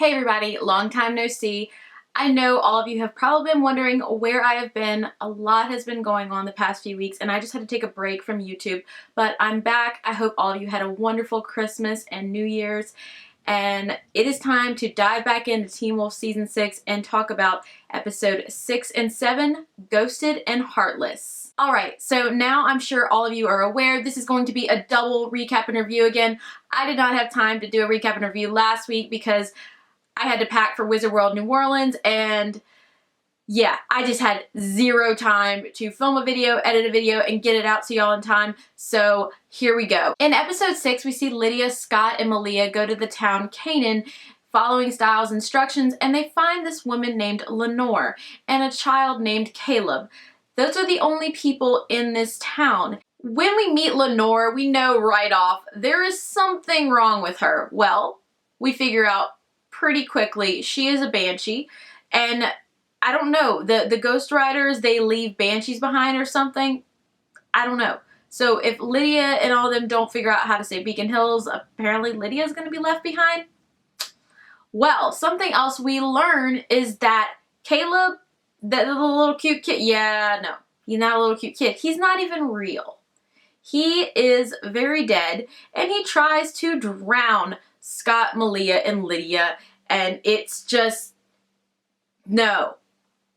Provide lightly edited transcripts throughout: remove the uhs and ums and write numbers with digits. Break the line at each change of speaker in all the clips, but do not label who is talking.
Hey everybody, long time no see. I know all of you have probably been wondering where I have been. A lot has been going on the past few weeks and I just had to take a break from YouTube, but I'm back. I hope all of you had a wonderful Christmas and New Year's, and it is time to dive back into Teen Wolf Season 6 and talk about episode 6 and 7, Ghosted and Heartless. Alright, so now I'm sure all of you are aware this is going to be a double recap and review again. I did not have time to do a recap and review last week because I had to pack for Wizard World New Orleans, and yeah, I just had zero time to film a video, edit a video, and get it out to y'all in time, so here we go. In episode 6, we see Lydia, Scott, and Malia go to the town Canaan following Styles' instructions, and they find this woman named Lenore and a child named Caleb. Those are the only people in this town. When we meet Lenore, we know right off there is something wrong with her. Well, we figure out pretty quickly she is a banshee, and I don't know, the Ghost Riders, they leave banshees behind or something. I don't know. So if Lydia and all of them don't figure out how to save Beacon Hills, apparently Lydia's going to be left behind. Well, something else we learn is that Caleb, the little cute kid, yeah, no, he's not a little cute kid. He's not even real. He is very dead, and he tries to drown Scott, Malia, and Lydia, and it's just, no.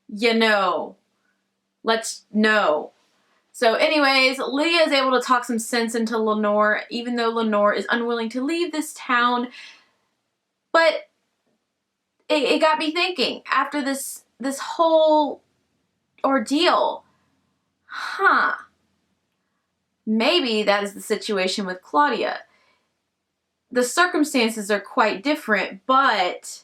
No. So anyways, Lydia is able to talk some sense into Lenore, even though Lenore is unwilling to leave this town. But it got me thinking, after this whole ordeal, maybe that is the situation with Claudia. The circumstances are quite different, but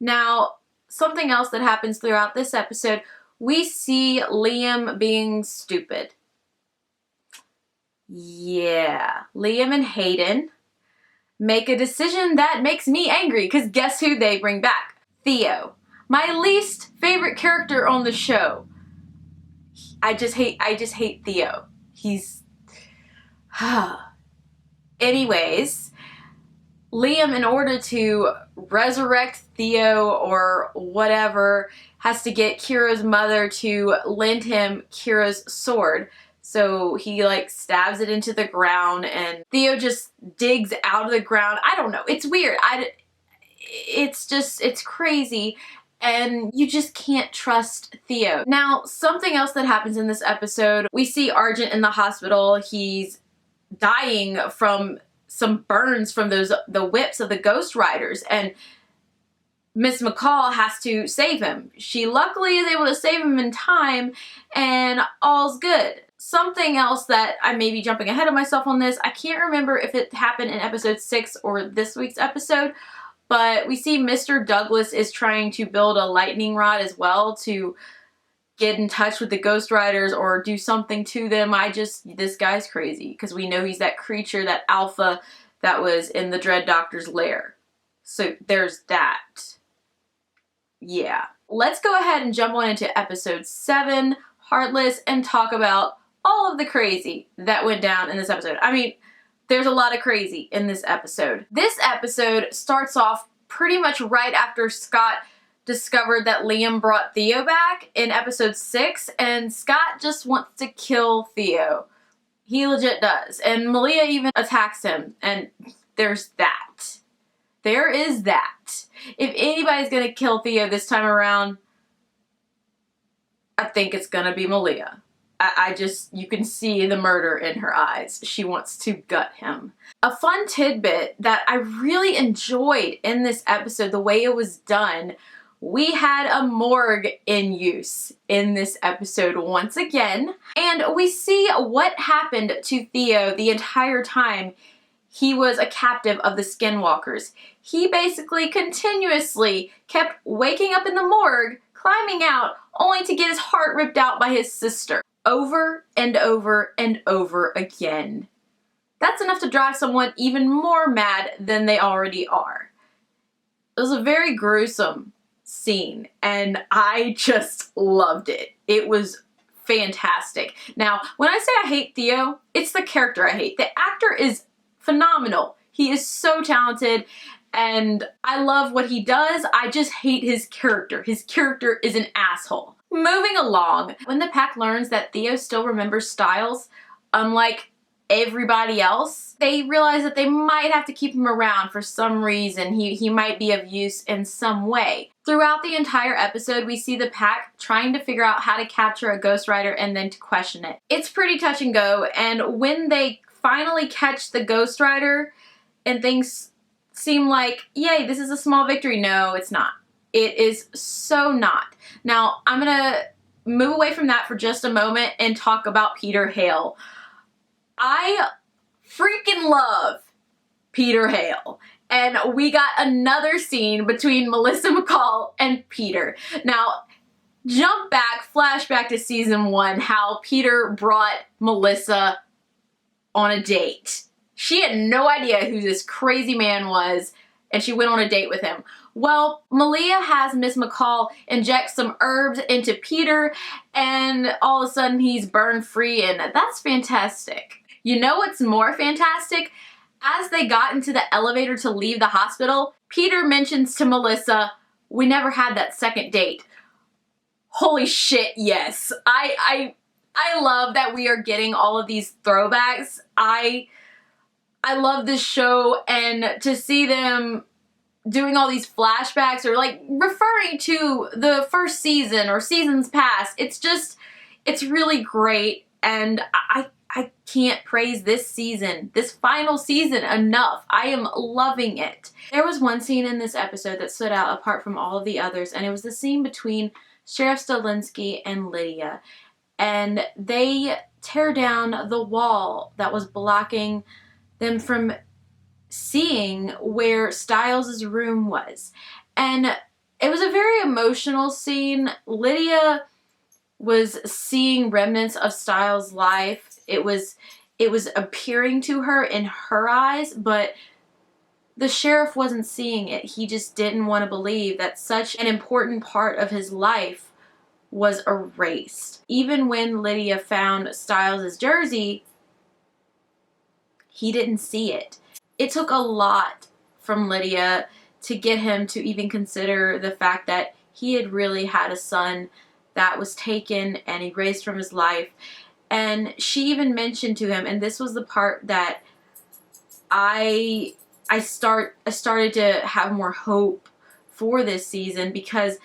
Now, something else that happens throughout this episode, we see Liam being stupid. Yeah, Liam and Hayden make a decision that makes me angry, because guess who they bring back? Theo. My least favorite character on the show. I just hate Theo. He's... Anyways, Liam, in order to resurrect Theo or whatever, has to get Kira's mother to lend him Kira's sword. So he like stabs it into the ground and Theo just digs out of the ground. I don't know. It's weird. It's crazy. And you just can't trust Theo. Now, something else that happens in this episode, we see Argent in the hospital. He's dying from some burns from the whips of the Ghost Riders, and Miss McCall has to save him. She luckily is able to save him in time, and all's good. Something else that I may be jumping ahead of myself on this, I can't remember if it happened in episode 6 or this week's episode, but we see Mr. Douglas is trying to build a lightning rod as well to get in touch with the Ghost Riders or do something to them. This guy's crazy, because we know he's that creature, that alpha that was in the Dread Doctor's lair. So there's that. Yeah. Let's go ahead and jump on into episode 7, Heartless, and talk about all of the crazy that went down in this episode. I mean, there's a lot of crazy in this episode. This episode starts off pretty much right after Scott discovered that Liam brought Theo back in episode 6, and Scott just wants to kill Theo. He legit does. And Malia even attacks him, and there's that. There is that. If anybody's gonna kill Theo this time around, I think it's gonna be Malia. You can see the murder in her eyes. She wants to gut him. A fun tidbit that I really enjoyed in this episode, the way it was done, we had a morgue in use in this episode once again, and we see what happened to Theo the entire time he was a captive of the Skinwalkers. He basically continuously kept waking up in the morgue, climbing out, only to get his heart ripped out by his sister. Over and over and over again. That's enough to drive someone even more mad than they already are. It was a very gruesome scene, and I just loved it. It was fantastic. Now, when I say I hate Theo, it's the character I hate. The actor is phenomenal. He is so talented and I love what he does. I just hate his character. His character is an asshole. Moving along, when the pack learns that Theo still remembers Styles, unlike everybody else, they realize that they might have to keep him around for some reason. He might be of use in some way. Throughout the entire episode, we see the pack trying to figure out how to capture a Ghost Rider and then to question it. It's pretty touch and go, and when they finally catch the Ghost Rider and things seem like, yay, this is a small victory, no, it's not. It is so not. Now, I'm gonna move away from that for just a moment and talk about Peter Hale. I freaking love Peter Hale. And we got another scene between Melissa McCall and Peter. Now, jump back, flashback to season 1, how Peter brought Melissa on a date. She had no idea who this crazy man was, and she went on a date with him. Well, Malia has Miss McCall inject some herbs into Peter, and all of a sudden he's burned free, and that's fantastic. You know what's more fantastic? As they got into the elevator to leave the hospital, Peter mentions to Melissa, we never had that second date. Holy shit, yes. I love that we are getting all of these throwbacks. I love this show, and to see them doing all these flashbacks or like referring to the first season or seasons past, it's really great, and I can't praise this season, this final season enough. I am loving it. There was one scene in this episode that stood out apart from all of the others, and it was the scene between Sheriff Stalinsky and Lydia. And they tear down the wall that was blocking them from seeing where Styles' room was. And it was a very emotional scene. Lydia was seeing remnants of Styles' life. It was appearing to her in her eyes, but the sheriff wasn't seeing it. He just didn't want to believe that such an important part of his life was erased. Even when Lydia found Styles' jersey, he didn't see it. It took a lot from Lydia to get him to even consider the fact that he had really had a son that was taken and erased from his life. And she even mentioned to him, and this was the part that I started to have more hope for this season, because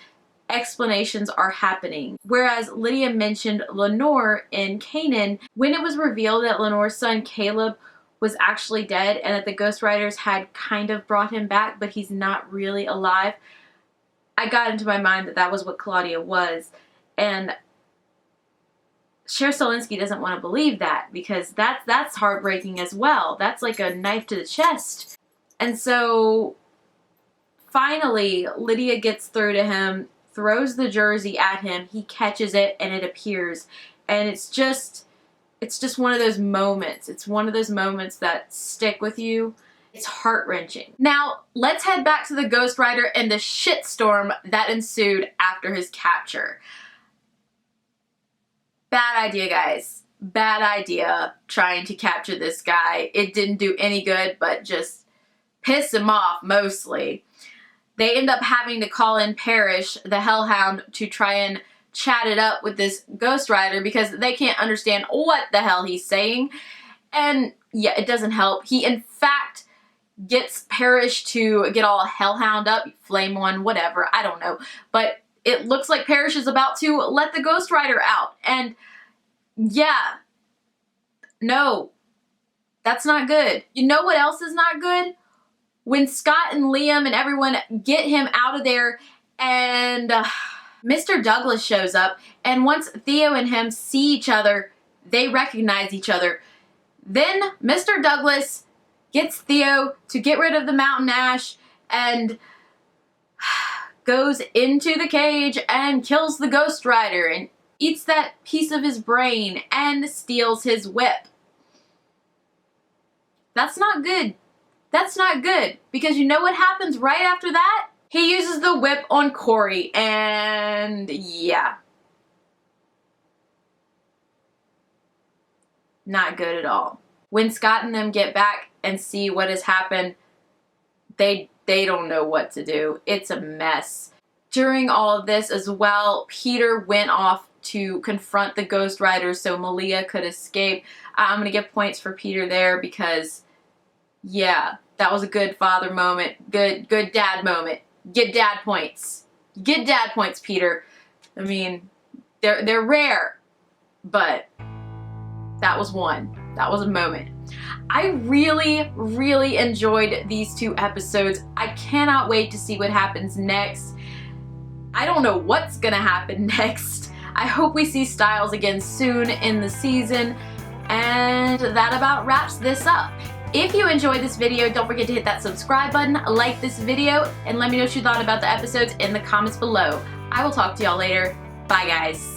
explanations are happening. Whereas Lydia mentioned Lenore in Kanan, when it was revealed that Lenore's son Caleb was actually dead and that the Ghost Riders had kind of brought him back, but he's not really alive, I got into my mind that that was what Claudia was. And Sheriff Stalinsky doesn't want to believe that, because that's heartbreaking as well. That's like a knife to the chest. And so finally Lydia gets through to him, throws the jersey at him, he catches it, and it appears. And it's just one of those moments. It's one of those moments that stick with you. It's heart-wrenching. Now, let's head back to the Ghost Rider and the shitstorm that ensued after his capture. Bad idea, guys. Bad idea trying to capture this guy. It didn't do any good, but just piss him off mostly. They end up having to call in Parrish, the Hellhound, to try and chat it up with this Ghost Rider, because they can't understand what the hell he's saying. And yeah, it doesn't help. He in fact gets Parrish to get all Hellhound up, flame one, whatever, I don't know. But it looks like Parrish is about to let the Ghost Rider out. And yeah, no, that's not good. You know what else is not good? When Scott and Liam and everyone get him out of there, and Mr. Douglas shows up, and once Theo and him see each other, they recognize each other. Then Mr. Douglas gets Theo to get rid of the mountain ash and goes into the cage and kills the Ghost Rider and eats that piece of his brain and steals his whip. That's not good. That's not good, because you know what happens right after that? He uses the whip on Corey, and yeah. Not good at all. when Scott and them get back and see what has happened, they don't know what to do. It's a mess. During all of this as well, Peter went off to confront the Ghost Riders so Malia could escape. I'm going to give points for Peter there because, yeah, that was a good father moment. Good dad moment. Get dad points. Get dad points, Peter. I mean, they're rare, but that was one. That was a moment. I really enjoyed these 2 episodes. I cannot wait to see what happens next. I don't know what's gonna happen next. I hope we see Stiles again soon in the season. And that about wraps this up. If you enjoyed this video, don't forget to hit that subscribe button, like this video, and let me know what you thought about the episodes in the comments below. I will talk to y'all later. Bye, guys.